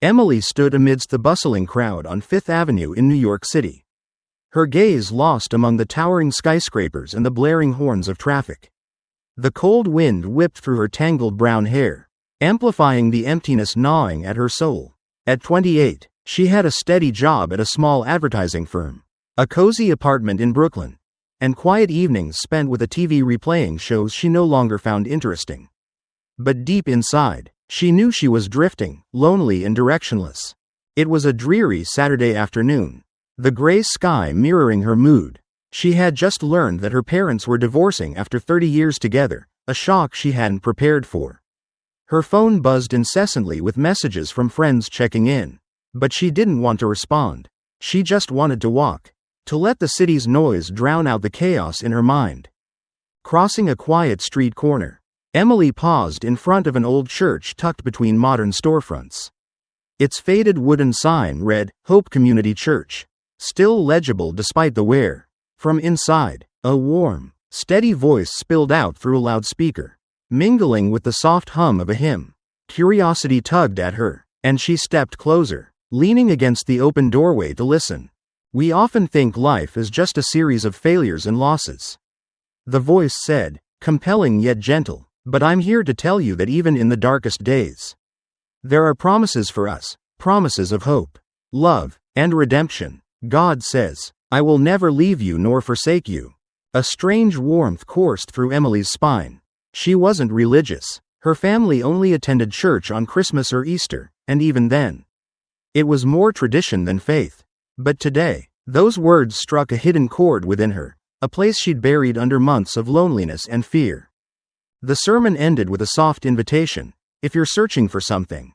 Emily stood amidst the bustling crowd on Fifth Avenue in New York City, her gaze lost among the towering skyscrapers and the blaring horns of traffic. The cold wind whipped through her tangled brown hair, amplifying the emptiness gnawing at her soul. At 28, she had a steady job at a small advertising firm, a cozy apartment in Brooklyn, and quiet evenings spent with a TV replaying shows she no longer found interesting. But deep inside, she knew she was drifting, lonely and directionless. It was a dreary Saturday afternoon, the gray sky mirroring her mood. She had just learned that her parents were divorcing after 30 years together, a shock she hadn't prepared for. Her phone buzzed incessantly with messages from friends checking in, but she didn't want to respond. She just wanted to walk, to let the city's noise drown out the chaos in her mind. Crossing a quiet street corner, Emily paused in front of an old church tucked between modern storefronts. Its faded wooden sign read, "Hope Community Church," still legible despite the wear. From inside, a warm, steady voice spilled out through a loudspeaker, mingling with the soft hum of a hymn. Curiosity tugged at her, and she stepped closer, leaning against the open doorway to listen. "We often think life is just a series of failures and losses," the voice said, compelling yet gentle, "but I'm here to tell you that even in the darkest days, there are promises for us, promises of hope, love, and redemption. God says, 'I will never leave you nor forsake you.'" A strange warmth coursed through Emily's spine. She wasn't religious. Her family only attended church on Christmas or Easter, and even then, it was more tradition than faith. But today, those words struck a hidden chord within her, a place she'd buried under months of loneliness and fear. The sermon ended with a soft invitation, "If you're searching for something,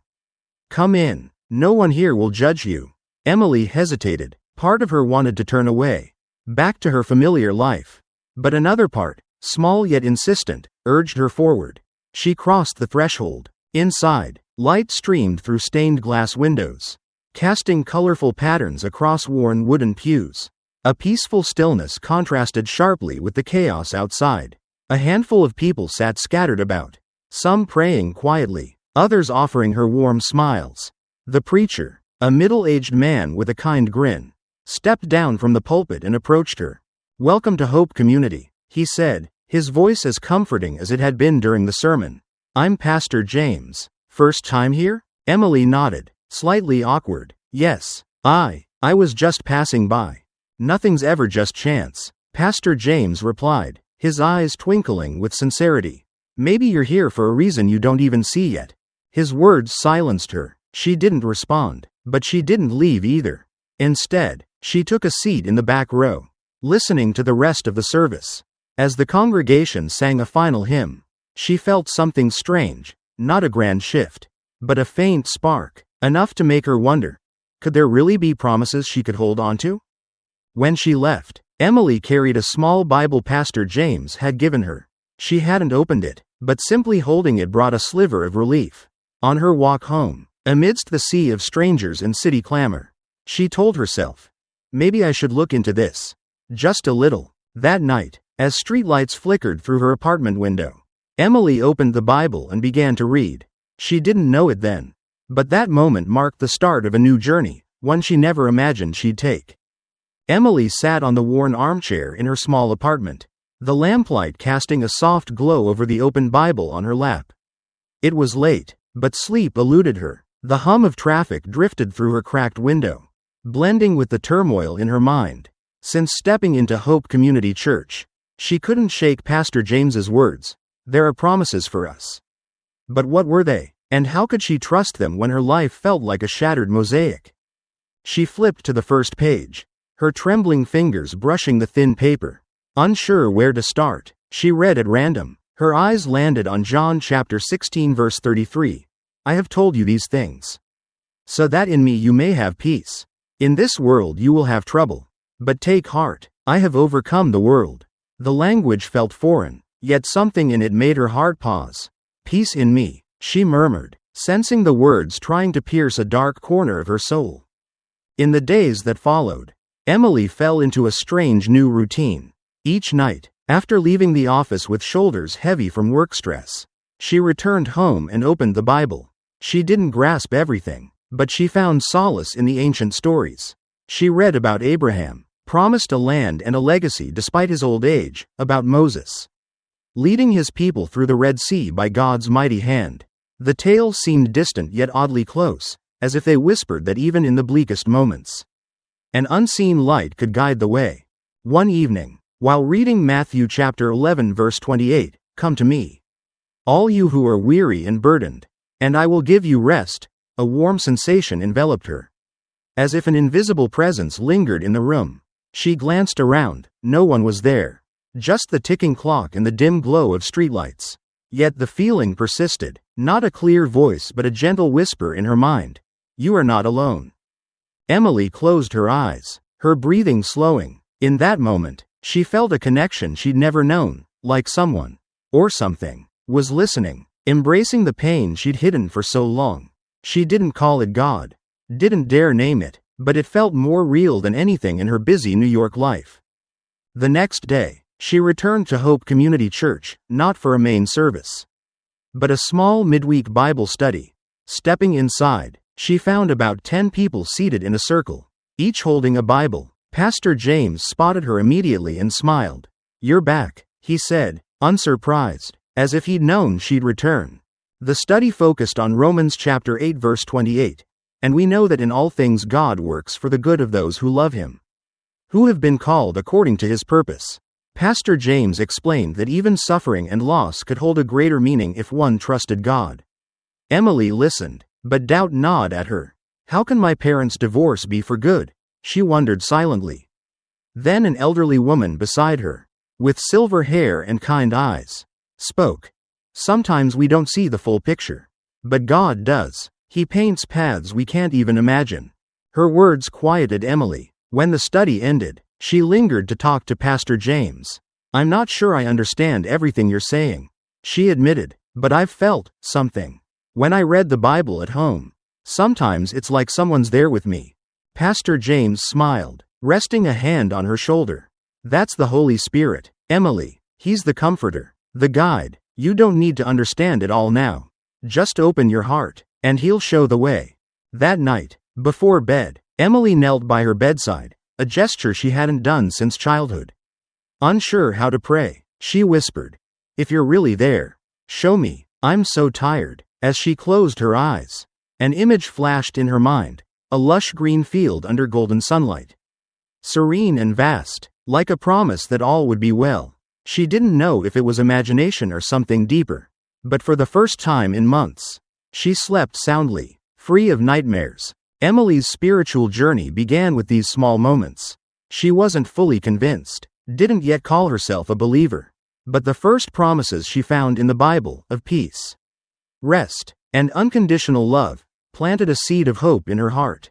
come in. No one here will judge you." Emily hesitated. Part of her wanted to turn away, back to her familiar life. But another part, small yet insistent, urged her forward. She crossed the threshold. Inside, light streamed through stained glass windows, casting colorful patterns across worn wooden pews. A peaceful stillness contrasted sharply with the chaos outside. A handful of people sat scattered about, some praying quietly, others offering her warm smiles. The preacher, a middle-aged man with a kind grin, stepped down from the pulpit and approached her. "Welcome to Hope Community," he said, his voice as comforting as it had been during the sermon. "I'm Pastor James. First time here?" Emily nodded, slightly awkward. "Yes, I was just passing by." "Nothing's ever just chance," Pastor James replied, his eyes twinkling with sincerity. "Maybe you're here for a reason you don't even see yet." His words silenced her. She didn't respond, but she didn't leave either. Instead, she took a seat in the back row, listening to the rest of the service. As the congregation sang a final hymn, she felt something strange, not a grand shift, but a faint spark, enough to make her wonder, could there really be promises she could hold on to? When she left, Emily carried a small Bible Pastor James had given her. She hadn't opened it, but simply holding it brought a sliver of relief. On her walk home, amidst the sea of strangers and city clamor, she told herself, "Maybe I should look into this. Just a little." That night, as streetlights flickered through her apartment window, Emily opened the Bible and began to read. She didn't know it then, but that moment marked the start of a new journey, one she never imagined she'd take. Emily sat on the worn armchair in her small apartment, the lamplight casting a soft glow over the open Bible on her lap. It was late, but sleep eluded her. The hum of traffic drifted through her cracked window, blending with the turmoil in her mind. Since stepping into Hope Community Church, she couldn't shake Pastor James's words, "There are promises for us." But what were they, and how could she trust them when her life felt like a shattered mosaic? She flipped to the first page, her trembling fingers brushing the thin paper. Unsure where to start, she read at random. Her eyes landed on John chapter 16 verse 33. "I have told you these things, so that in me you may have peace. In this world you will have trouble. But take heart, I have overcome the world." The language felt foreign, yet something in it made her heart pause. "Peace in me," she murmured, sensing the words trying to pierce a dark corner of her soul. In the days that followed, Emily fell into a strange new routine. Each night, after leaving the office with shoulders heavy from work stress, she returned home and opened the Bible. She didn't grasp everything, But she found solace in the ancient stories. She read about Abraham, promised a land and a legacy despite his old age, about Moses, leading his people through the Red Sea by God's mighty hand. The tales seemed distant yet oddly close, as if they whispered that even in the bleakest moments, an unseen light could guide the way. One evening, while reading Matthew chapter 11 verse 28, "Come to me, all you who are weary and burdened, and I will give you rest," a warm sensation enveloped her. As if an invisible presence lingered in the room. She glanced around. No one was there. Just the ticking clock and the dim glow of streetlights. Yet the feeling persisted. Not a clear voice but a gentle whisper in her mind. "You are not alone." Emily closed her eyes, her breathing slowing. In that moment, she felt a connection she'd never known, like someone, or something, was listening, embracing the pain she'd hidden for so long. She didn't call it God, didn't dare name it, but it felt more real than anything in her busy New York life. The next day, she returned to Hope Community Church, not for a main service, but a small midweek Bible study. Stepping inside, she found about 10 people seated in a circle, each holding a Bible. Pastor James spotted her immediately and smiled. "You're back," he said, unsurprised, as if he'd known she'd return. The study focused on Romans chapter 8 verse 28, "And we know that in all things God works for the good of those who love him, who have been called according to his purpose." Pastor James explained that even suffering and loss could hold a greater meaning if one trusted God. Emily listened, but doubt gnawed at her. "How can my parents' divorce be for good?" she wondered silently. Then an elderly woman beside her, with silver hair and kind eyes, spoke. "Sometimes we don't see the full picture. But God does. He paints paths we can't even imagine." Her words quieted Emily. When the study ended, she lingered to talk to Pastor James. "I'm not sure I understand everything you're saying," she admitted, "but I've felt something when I read the Bible at home. Sometimes it's like someone's there with me." Pastor James smiled, resting a hand on her shoulder. "That's the Holy Spirit, Emily. He's the comforter, the guide. You don't need to understand it all now. Just open your heart, and he'll show the way." That night, before bed, Emily knelt by her bedside, a gesture she hadn't done since childhood. Unsure how to pray, she whispered, "If you're really there, show me. I'm so tired." As she closed her eyes, an image flashed in her mind, a lush green field under golden sunlight. Serene and vast, like a promise that all would be well. She didn't know if it was imagination or something deeper. But for the first time in months, she slept soundly, free of nightmares. Emily's spiritual journey began with these small moments. She wasn't fully convinced, didn't yet call herself a believer. But the first promises she found in the Bible, of peace, rest, and unconditional love, planted a seed of hope in her heart.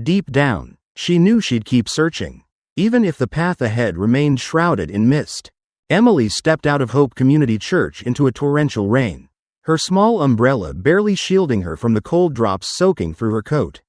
Deep down, she knew she'd keep searching, even if the path ahead remained shrouded in mist. Emily stepped out of Hope Community Church into a torrential rain, her small umbrella barely shielding her from the cold drops soaking through her coat.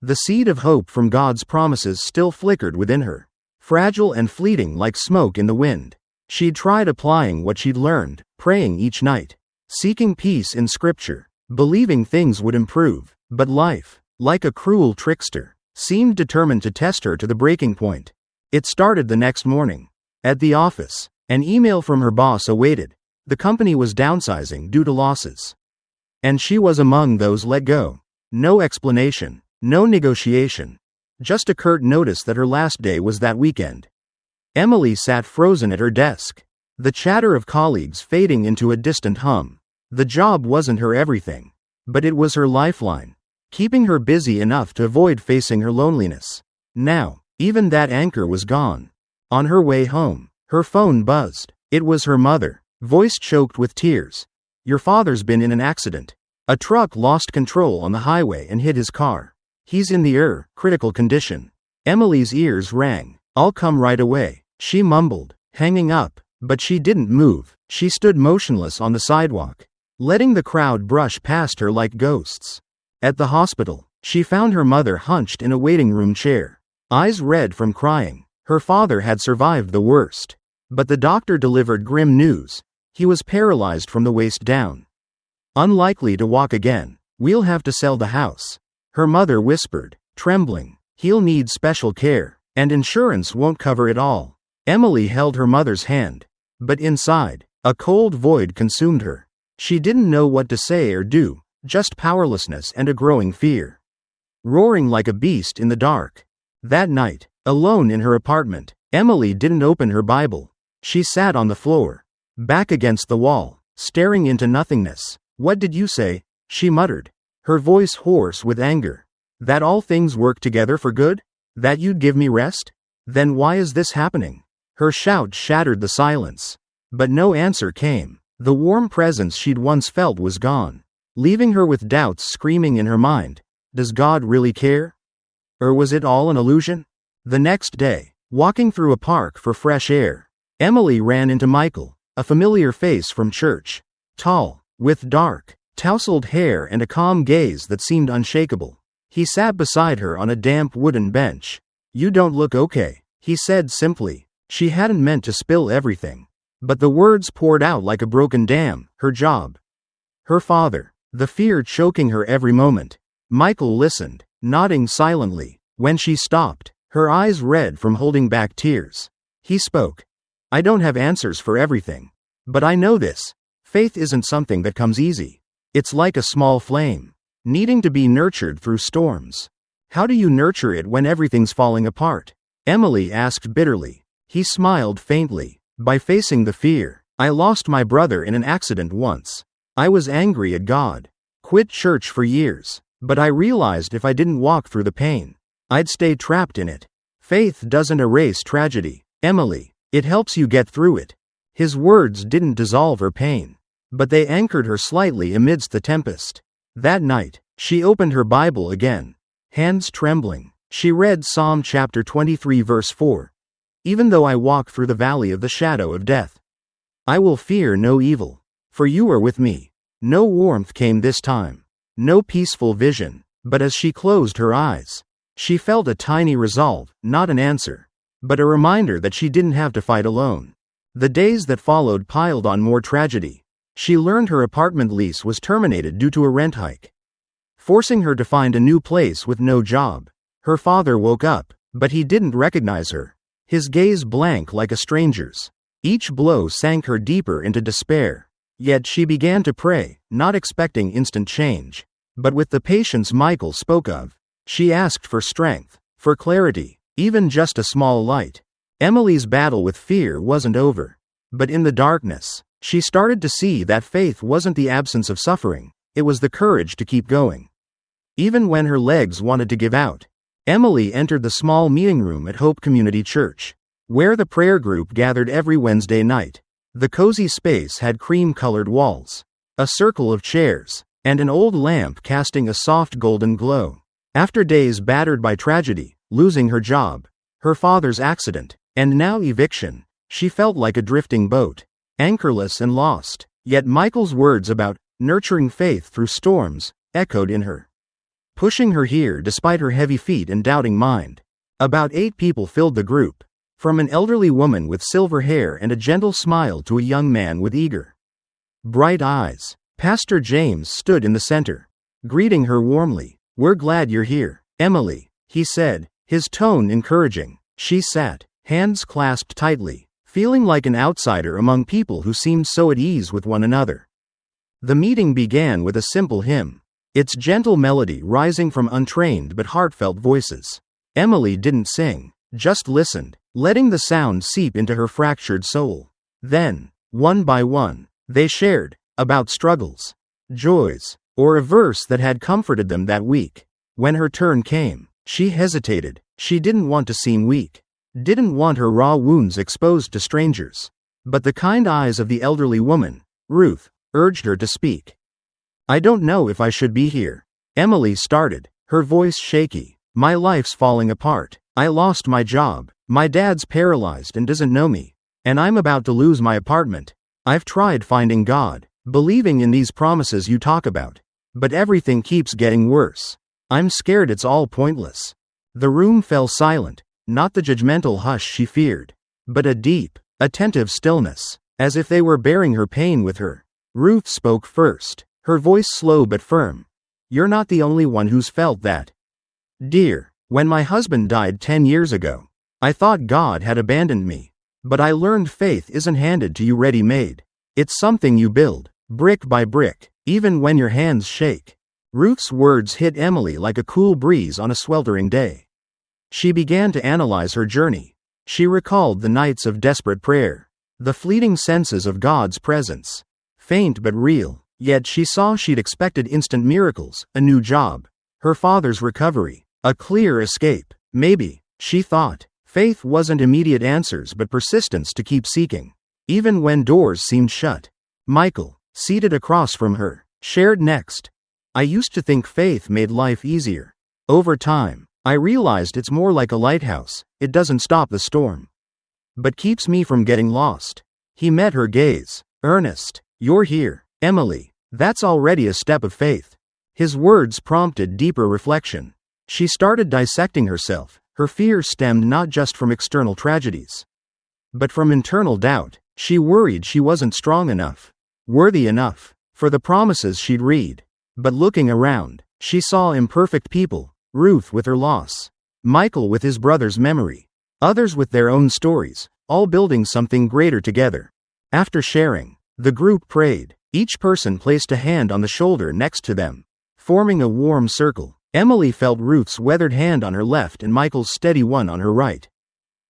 The seed of hope from God's promises still flickered within her, fragile and fleeting like smoke in the wind. She'd tried applying what she'd learned, praying each night, seeking peace in Scripture, believing things would improve, but life, like a cruel trickster, seemed determined to test her to the breaking point. It started the next morning. At the office, an email from her boss awaited. The company was downsizing due to losses, and she was among those let go. No explanation, no negotiation, just a curt notice that her last day was that weekend. Emily sat frozen at her desk, the chatter of colleagues fading into a distant hum. The job wasn't her everything, but it was her lifeline, keeping her busy enough to avoid facing her loneliness. Now, even that anchor was gone. On her way home, her phone buzzed. It was her mother, voice choked with tears. "Your father's been in an accident. A truck lost control on the highway and hit his car. He's in the critical condition." Emily's ears rang. "I'll come right away," she mumbled, hanging up. But she didn't move. She stood motionless on the sidewalk, letting the crowd brush past her like ghosts. At the hospital, she found her mother hunched in a waiting room chair, eyes red from crying. Her father had survived the worst, but the doctor delivered grim news. He was paralyzed from the waist down. Unlikely to walk again. "We'll have to sell the house," Her mother whispered, trembling, "He'll need special care, and insurance won't cover it all." Emily held her mother's hand. But inside, a cold void consumed her. She didn't know what to say or do, just powerlessness and a growing fear. Roaring like a beast in the dark. That night, alone in her apartment, Emily didn't open her Bible. She sat on the floor, back against the wall, staring into nothingness. "What did you say?" she muttered, her voice hoarse with anger. "That all things work together for good? That you'd give me rest? Then why is this happening?" Her shout shattered the silence. But no answer came. The warm presence she'd once felt was gone, leaving her with doubts screaming in her mind. Does God really care? Or was it all an illusion? The next day, walking through a park for fresh air, Emily ran into Michael, a familiar face from church. Tall, with dark, tousled hair and a calm gaze that seemed unshakable. He sat beside her on a damp wooden bench. "You don't look okay," he said simply. She hadn't meant to spill everything, but the words poured out like a broken dam. Her job, her father, the fear choking her every moment. Michael listened, nodding silently. When she stopped, her eyes red from holding back tears, he spoke. "I don't have answers for everything, but I know this. Faith isn't something that comes easy. It's like a small flame, needing to be nurtured through storms." "How do you nurture it when everything's falling apart?" Emily asked bitterly. He smiled faintly. "By facing the fear. I lost my brother in an accident once. I was angry at God. Quit church for years. But I realized if I didn't walk through the pain, I'd stay trapped in it. Faith doesn't erase tragedy, Emily. It helps you get through it." His words didn't dissolve her pain, but they anchored her slightly amidst the tempest. That night, she opened her Bible again. Hands trembling, she read Psalm chapter 23 verse 4. "Even though I walk through the valley of the shadow of death, I will fear no evil, for you are with me." No warmth came this time. No peaceful vision, but as she closed her eyes, she felt a tiny resolve, not an answer, but a reminder that she didn't have to fight alone. The days that followed piled on more tragedy. She learned her apartment lease was terminated due to a rent hike, forcing her to find a new place with no job. Her father woke up, but he didn't recognize her, his gaze blank like a stranger's. Each blow sank her deeper into despair. Yet she began to pray, not expecting instant change, but with the patience Michael spoke of. She asked for strength, for clarity, even just a small light. Emily's battle with fear wasn't over. But in the darkness, she started to see that faith wasn't the absence of suffering, it was the courage to keep going. Even when her legs wanted to give out, Emily entered the small meeting room at Hope Community Church, where the prayer group gathered every Wednesday night. The cozy space had cream-colored walls, a circle of chairs, and an old lamp casting a soft golden glow. After days battered by tragedy, losing her job, her father's accident, and now eviction, she felt like a drifting boat, anchorless and lost. Yet Michael's words about nurturing faith through storms echoed in her, pushing her here despite her heavy feet and doubting mind. About 8 people filled the group, from an elderly woman with silver hair and a gentle smile to a young man with eager, bright eyes. Pastor James stood in the center, greeting her warmly. "We're glad you're here, Emily," he said, his tone encouraging. She sat, hands clasped tightly, feeling like an outsider among people who seemed so at ease with one another. The meeting began with a simple hymn, its gentle melody rising from untrained but heartfelt voices. Emily didn't sing, just listened, letting the sound seep into her fractured soul. Then, one by one, they shared, about struggles, joys, or a verse that had comforted them that week. When her turn came, she hesitated. She didn't want to seem weak, didn't want her raw wounds exposed to strangers. But the kind eyes of the elderly woman, Ruth, urged her to speak. "I don't know if I should be here," Emily started, her voice shaky. "My life's falling apart. I lost my job. My dad's paralyzed and doesn't know me. And I'm about to lose my apartment. I've tried finding God, believing in these promises you talk about. But everything keeps getting worse. I'm scared it's all pointless." The room fell silent, not the judgmental hush she feared, but a deep, attentive stillness, as if they were bearing her pain with her. Ruth spoke first, her voice slow but firm. You're not the only one who's felt that. Dear, when my husband died 10 years ago, I thought God had abandoned me. But I learned faith isn't handed to you ready-made. It's something you build, brick by brick, even when your hands shake. Ruth's words hit Emily like a cool breeze on a sweltering day. She began to analyze her journey. She recalled the nights of desperate prayer, the fleeting senses of God's presence. Faint but real, yet she saw she'd expected instant miracles, a new job, her father's recovery, a clear escape. Maybe, she thought, faith wasn't immediate answers but persistence to keep seeking, even when doors seemed shut. Michael, seated across from her, shared next. I used to think faith made life easier. Over time, I realized it's more like a lighthouse. It doesn't stop the storm, but keeps me from getting lost. He met her gaze. Earnest. You're here, Emily. That's already a step of faith. His words prompted deeper reflection. She started dissecting herself. Her fear stemmed not just from external tragedies, but from internal doubt. She worried she wasn't strong enough, worthy enough, for the promises she'd read. But looking around, she saw imperfect people, Ruth with her loss, Michael with his brother's memory, others with their own stories, all building something greater together. After sharing, the group prayed. Each person placed a hand on the shoulder next to them, forming a warm circle. Emily felt Ruth's weathered hand on her left and Michael's steady one on her right.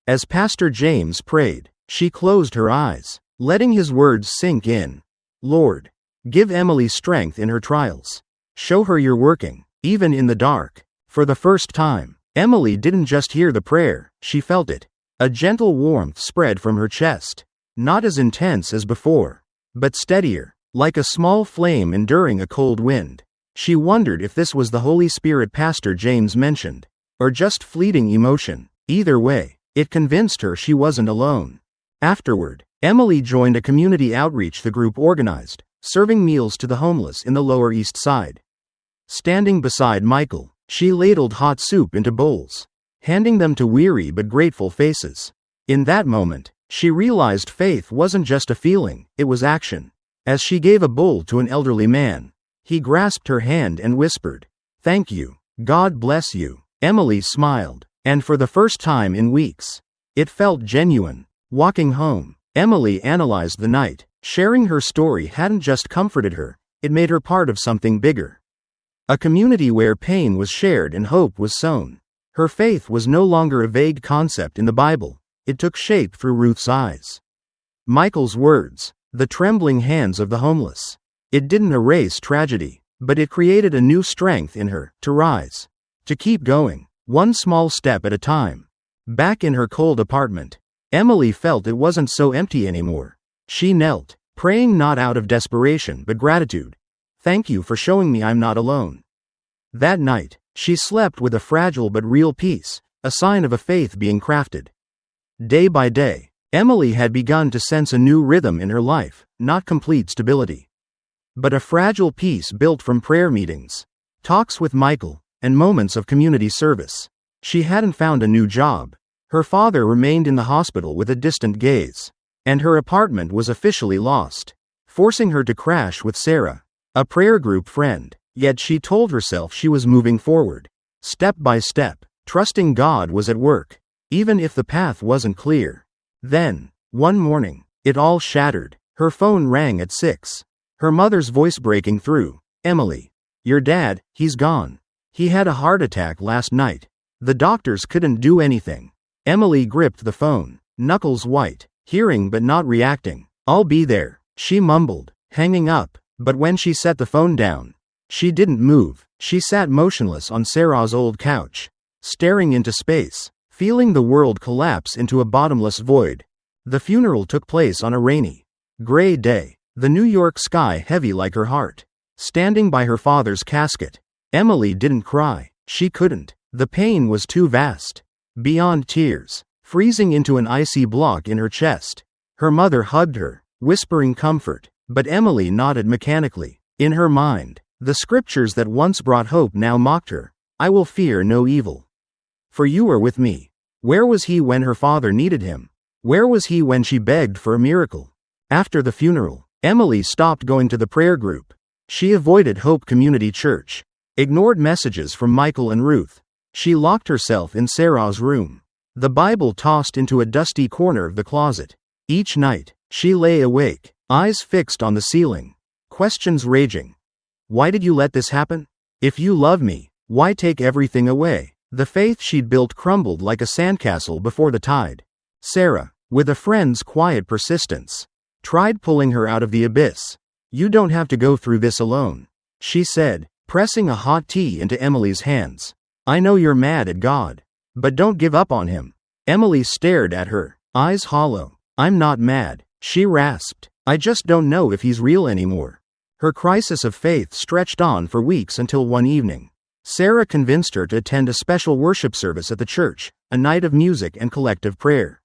As Pastor James prayed, she closed her eyes, letting his words sink in. Lord, give Emily strength in her trials. Show her you're working, even in the dark. For the first time, Emily didn't just hear the prayer, she felt it. A gentle warmth spread from her chest, not as intense as before, but steadier, like a small flame enduring a cold wind. She wondered if this was the Holy Spirit Pastor James mentioned, or just fleeting emotion. Either way, it convinced her she wasn't alone. Afterward, Emily joined a community outreach the group organized, serving meals to the homeless in the Lower East Side. Standing beside Michael, she ladled hot soup into bowls, handing them to weary but grateful faces. In that moment, she realized faith wasn't just a feeling, it was action. As she gave a bowl to an elderly man, he grasped her hand and whispered, "Thank you. God bless you." Emily smiled, and for the first time in weeks, it felt genuine. Walking home, Emily analyzed the night. Sharing her story hadn't just comforted her, it made her part of something bigger. A community where pain was shared and hope was sown. Her faith was no longer a vague concept in the Bible, it took shape through Ruth's eyes. Michael's words, the trembling hands of the homeless. It didn't erase tragedy, but it created a new strength in her, to rise, to keep going, one small step at a time. Back in her cold apartment, Emily felt it wasn't so empty anymore. She knelt, praying not out of desperation but gratitude. Thank you for showing me I'm not alone. That night, she slept with a fragile but real peace, a sign of a faith being crafted. Day by day, Emily had begun to sense a new rhythm in her life, not complete stability, but a fragile peace built from prayer meetings, talks with Michael, and moments of community service. She hadn't found a new job. Her father remained in the hospital with a distant gaze, and her apartment was officially lost, forcing her to crash with Sarah, a prayer group friend. Yet she told herself she was moving forward, step by step, trusting God was at work, even if the path wasn't clear. Then, one morning, it all shattered. Her phone rang at 6. Her mother's voice breaking through. "Emily, your dad, he's gone. He had a heart attack last night. The doctors couldn't do anything." Emily gripped the phone, knuckles white, hearing but not reacting. "I'll be there," she mumbled, hanging up. But when she set the phone down, she didn't move. She sat motionless on Sarah's old couch, staring into space, feeling the world collapse into a bottomless void. The funeral took place on a rainy, gray day, the New York sky heavy like her heart. Standing by her father's casket, Emily didn't cry. She couldn't. The pain was too vast, beyond tears, freezing into an icy block in her chest. Her mother hugged her, whispering comfort, but Emily nodded mechanically. In her mind, the scriptures that once brought hope now mocked her. "I will fear no evil, for you are with me." Where was he when her father needed him? Where was he when she begged for a miracle? After the funeral, Emily stopped going to the prayer group. She avoided Hope Community Church. Ignored messages from Michael and Ruth. She locked herself in Sarah's room. The Bible tossed into a dusty corner of the closet. Each night, she lay awake, eyes fixed on the ceiling, questions raging. Why did you let this happen? If you love me, why take everything away? The faith she'd built crumbled like a sandcastle before the tide. Sarah, with a friend's quiet persistence, tried pulling her out of the abyss. You don't have to go through this alone, she said, pressing a hot tea into Emily's hands. I know you're mad at God, but don't give up on him. Emily stared at her, eyes hollow. I'm not mad, she rasped. I just don't know if he's real anymore. Her crisis of faith stretched on for weeks until one evening, Sarah convinced her to attend a special worship service at the church, a night of music and collective prayer.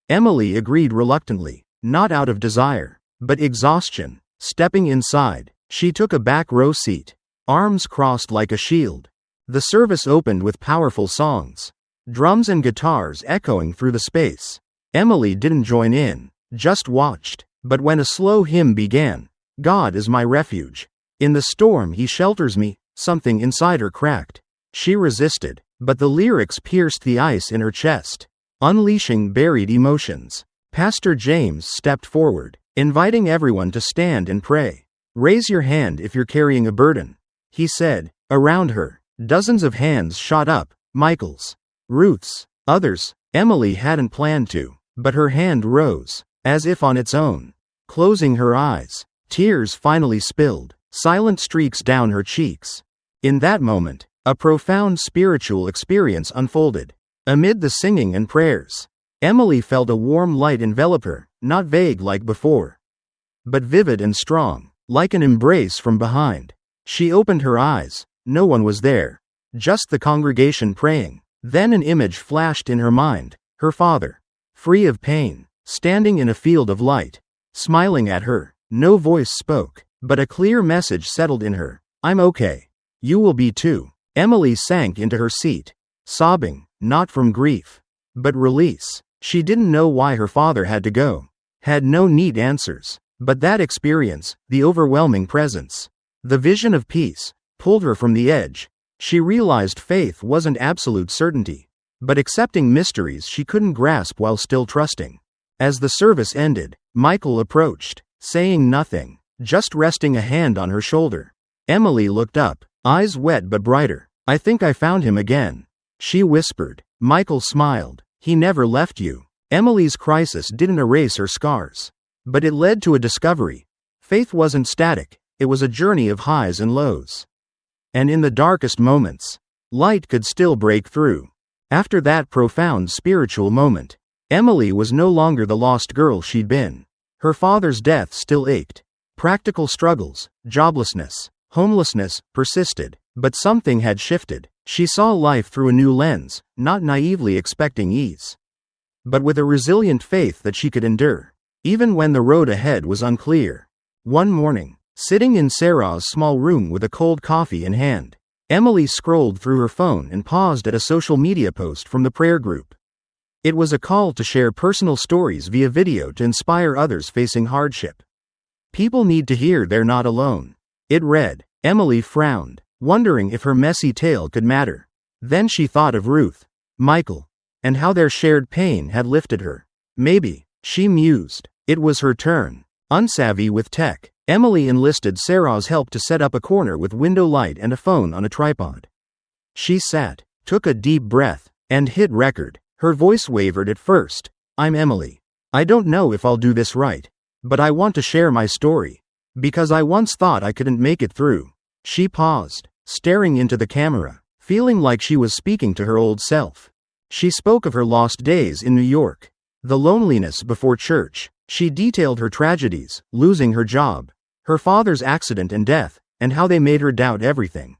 Emily agreed reluctantly, not out of desire, but exhaustion. Stepping inside, she took a back row seat, arms crossed like a shield. The service opened with powerful songs, drums and guitars echoing through the space. Emily didn't join in, just watched. But when a slow hymn began, God is my refuge. In the storm he shelters me, something inside her cracked. She resisted, but the lyrics pierced the ice in her chest, unleashing buried emotions. Pastor James stepped forward, inviting everyone to stand and pray. Raise your hand if you're carrying a burden, he said. Around her, dozens of hands shot up, Michael's, Ruth's, others. Emily hadn't planned to, but her hand rose, as if on its own. Closing her eyes, tears finally spilled, silent streaks down her cheeks. In that moment, a profound spiritual experience unfolded. Amid the singing and prayers, Emily felt a warm light envelop her, not vague like before, but vivid and strong, like an embrace from behind. She opened her eyes. No one was there, just the congregation praying. Then an image flashed in her mind, her father, free of pain, standing in a field of light, smiling at her. No voice spoke, but a clear message settled in her. I'm okay. You will be too. Emily sank into her seat, sobbing, not from grief, but release. She didn't know why her father had to go, had no neat answers, but that experience, the overwhelming presence, the vision of peace, pulled her from the edge. She realized faith wasn't absolute certainty, but accepting mysteries she couldn't grasp while still trusting. As the service ended, Michael approached, saying nothing, just resting a hand on her shoulder. Emily looked up, eyes wet but brighter. I think I found him again, she whispered. Michael smiled. He never left you. Emily's crisis didn't erase her scars, but it led to a discovery. Faith wasn't static, it was a journey of highs and lows. And in the darkest moments, light could still break through. After that profound spiritual moment, Emily was no longer the lost girl she'd been. Her father's death still ached. Practical struggles, joblessness, homelessness, persisted, but something had shifted. She saw life through a new lens, not naively expecting ease, but with a resilient faith that she could endure, even when the road ahead was unclear. One morning, sitting in Sarah's small room with a cold coffee in hand, Emily scrolled through her phone and paused at a social media post from the prayer group. It was a call to share personal stories via video to inspire others facing hardship. People need to hear they're not alone, it read. Emily frowned, wondering if her messy tale could matter. Then she thought of Ruth, Michael, and how their shared pain had lifted her. Maybe, she mused, it was her turn. Unsavvy with tech, Emily enlisted Sarah's help to set up a corner with window light and a phone on a tripod. She sat, took a deep breath, and hit record. Her voice wavered at first. I'm Emily. I don't know if I'll do this right, but I want to share my story, because I once thought I couldn't make it through. She paused, staring into the camera, feeling like she was speaking to her old self. She spoke of her lost days in New York, the loneliness before church. She detailed her tragedies, losing her job, her father's accident and death, and how they made her doubt everything,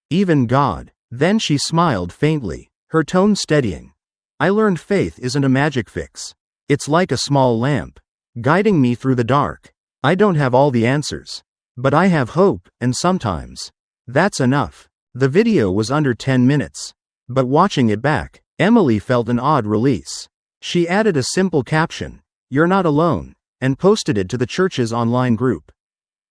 even God. Then she smiled faintly, her tone steadying. I learned faith isn't a magic fix. It's like a small lamp, guiding me through the dark. I don't have all the answers, but I have hope, and sometimes that's enough. The video was under 10 minutes, but watching it back, Emily felt an odd release. She added a simple caption, "You're not alone," and posted it to the church's online group.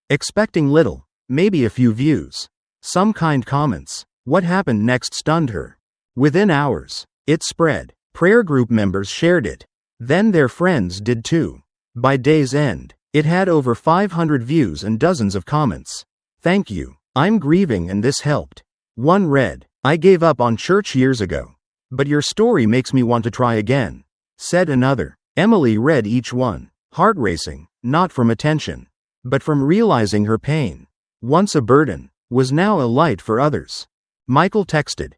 Expecting little, maybe a few views, Some kind comments. What happened next stunned her. Within hours, it spread. Prayer group members shared it. Then their friends did too. By day's end, it had over 500 views and dozens of comments. Thank you. I'm grieving and this helped. One read, I gave up on church years ago. But your story makes me want to try again. Said another. Emily read each one. Heart racing, not from attention, but from realizing her pain, once a burden, was now a light for others. Michael texted.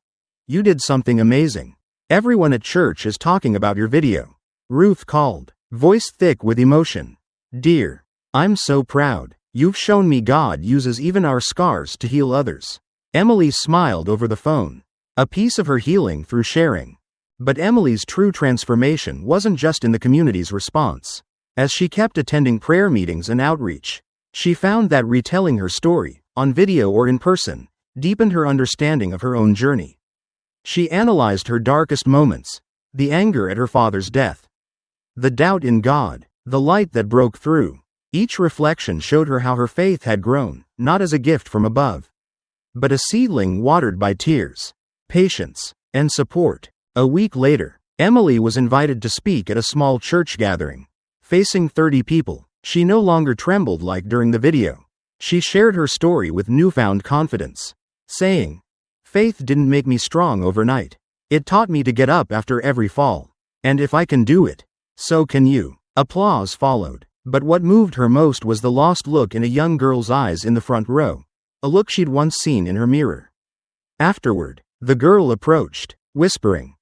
You did something amazing. Everyone at church is talking about your video. Ruth called, voice thick with emotion. Dear, I'm so proud. You've shown me God uses even our scars to heal others. Emily smiled over the phone. A piece of her healing through sharing. But Emily's true transformation wasn't just in the community's response. As she kept attending prayer meetings and outreach, she found that retelling her story, on video or in person, deepened her understanding of her own journey. She analyzed her darkest moments, the anger at her father's death, the doubt in God, the light that broke through. Each reflection showed her how her faith had grown, not as a gift from above, but a seedling watered by tears, patience, and support. A week later, Emily was invited to speak at a small church gathering. Facing 30 people, she no longer trembled like during the video. She shared her story with newfound confidence, saying, Faith didn't make me strong overnight. It taught me to get up after every fall. And if I can do it, so can you. Applause followed. But what moved her most was the lost look in a young girl's eyes in the front row, a look she'd once seen in her mirror. Afterward, the girl approached, whispering,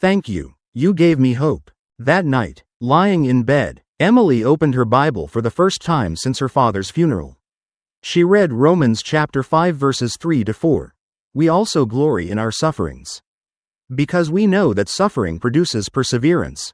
Thank you, you gave me hope. That night, lying in bed, Emily opened her Bible for the first time since her father's funeral. She read Romans chapter 5 verses 3-4. We also glory in our sufferings, because we know that suffering produces perseverance,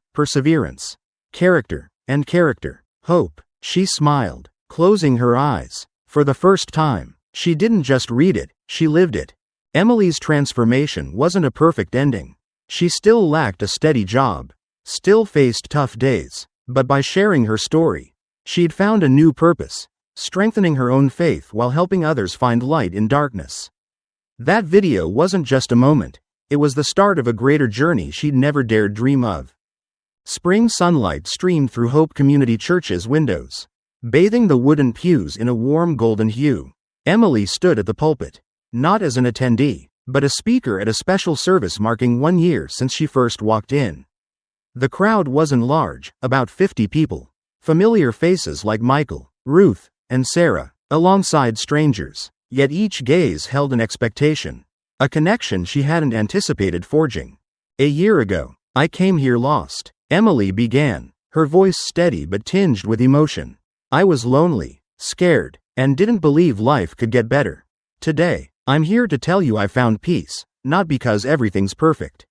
character, and character, hope. She smiled, closing her eyes. For the first time, she didn't just read it, she lived it. Emily's transformation wasn't a perfect ending. She still lacked a steady job, still faced tough days, but by sharing her story, she'd found a new purpose, strengthening her own faith while helping others find light in darkness. That video wasn't just a moment, it was the start of a greater journey she'd never dared dream of. Spring sunlight streamed through Hope Community Church's windows, bathing the wooden pews in a warm golden hue. Emily stood at the pulpit, not as an attendee, but a speaker at a special service marking 1 year since she first walked in. The crowd wasn't large, about 50 people. Familiar faces like Michael, Ruth, and Sarah, alongside strangers, yet each gaze held an expectation, a connection she hadn't anticipated forging. A year ago, I came here lost, Emily began, her voice steady but tinged with emotion. I was lonely, scared, and didn't believe life could get better. Today, I'm here to tell you I found peace, not because everything's perfect,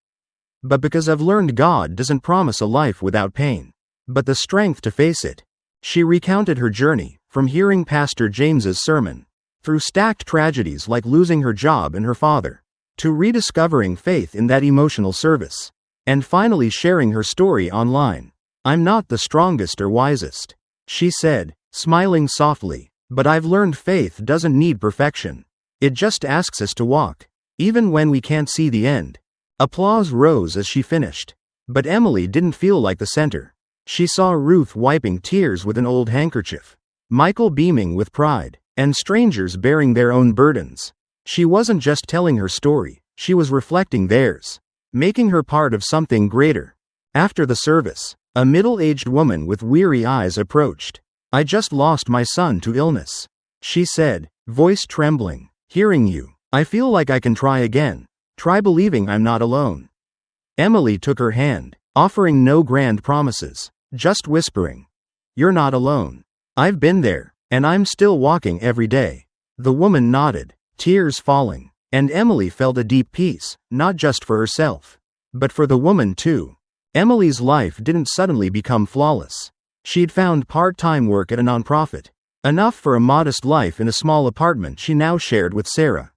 but because I've learned God doesn't promise a life without pain, but the strength to face it. She recounted her journey, from hearing Pastor James's sermon, through stacked tragedies like losing her job and her father, to rediscovering faith in that emotional service, and finally sharing her story online. I'm not the strongest or wisest, she said, smiling softly, but I've learned faith doesn't need perfection. It just asks us to walk, even when we can't see the end. Applause rose as she finished. But Emily didn't feel like the center. She saw Ruth wiping tears with an old handkerchief, Michael beaming with pride, and strangers bearing their own burdens. She wasn't just telling her story, she was reflecting theirs, making her part of something greater. After the service, a middle-aged woman with weary eyes approached. I just lost my son to illness, she said, voice trembling. Hearing you, I feel like I can try again. Try believing I'm not alone. Emily took her hand, offering no grand promises, just whispering, You're not alone. I've been there, and I'm still walking every day. The woman nodded, tears falling, and Emily felt a deep peace, not just for herself, but for the woman too. Emily's life didn't suddenly become flawless. She'd found part-time work at a nonprofit, enough for a modest life in a small apartment she now shared with Sarah.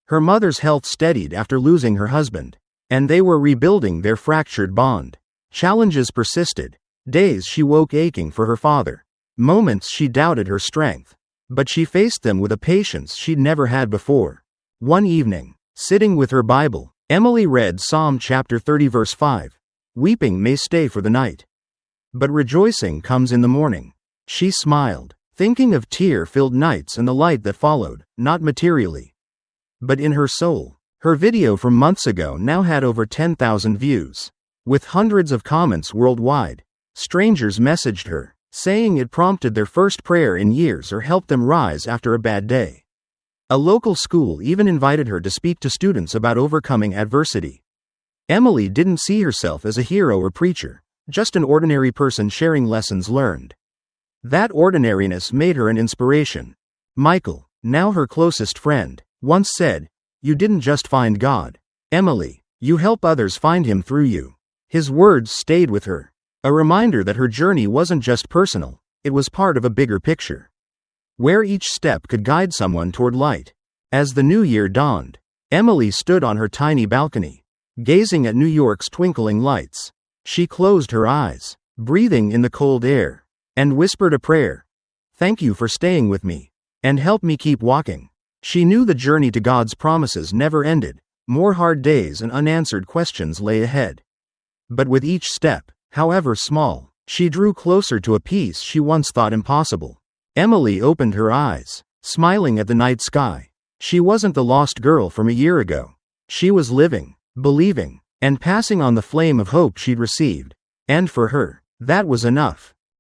Her mother's health steadied after losing her husband, and they were rebuilding their fractured bond. Challenges persisted, days she woke aching for her father, moments she doubted her strength, but she faced them with a patience she'd never had before. One evening, sitting with her Bible, Emily read Psalm chapter 30 verse 5. Weeping may stay for the night, but rejoicing comes in the morning. She smiled, thinking of tear-filled nights and the light that followed, not materially, but in her soul. Her video from months ago now had over 10,000 views. With hundreds of comments worldwide, strangers messaged her, saying it prompted their first prayer in years or helped them rise after a bad day. A local school even invited her to speak to students about overcoming adversity. Emily didn't see herself as a hero or preacher, just an ordinary person sharing lessons learned. That ordinariness made her an inspiration. Michael, now her closest friend, once said, "You didn't just find God, Emily, you help others find Him through you." His words stayed with her, a reminder that her journey wasn't just personal, it was part of a bigger picture, where each step could guide someone toward light. As the new year dawned, Emily stood on her tiny balcony, gazing at New York's twinkling lights. She closed her eyes, breathing in the cold air, and whispered a prayer. "Thank you for staying with me, and help me keep walking." She knew the journey to God's promises never ended. More hard days and unanswered questions lay ahead. But with each step, however small, she drew closer to a peace she once thought impossible. Emily opened her eyes, smiling at the night sky. She wasn't the lost girl from a year ago. She was living, believing, and passing on the flame of hope she'd received. And for her, that was enough.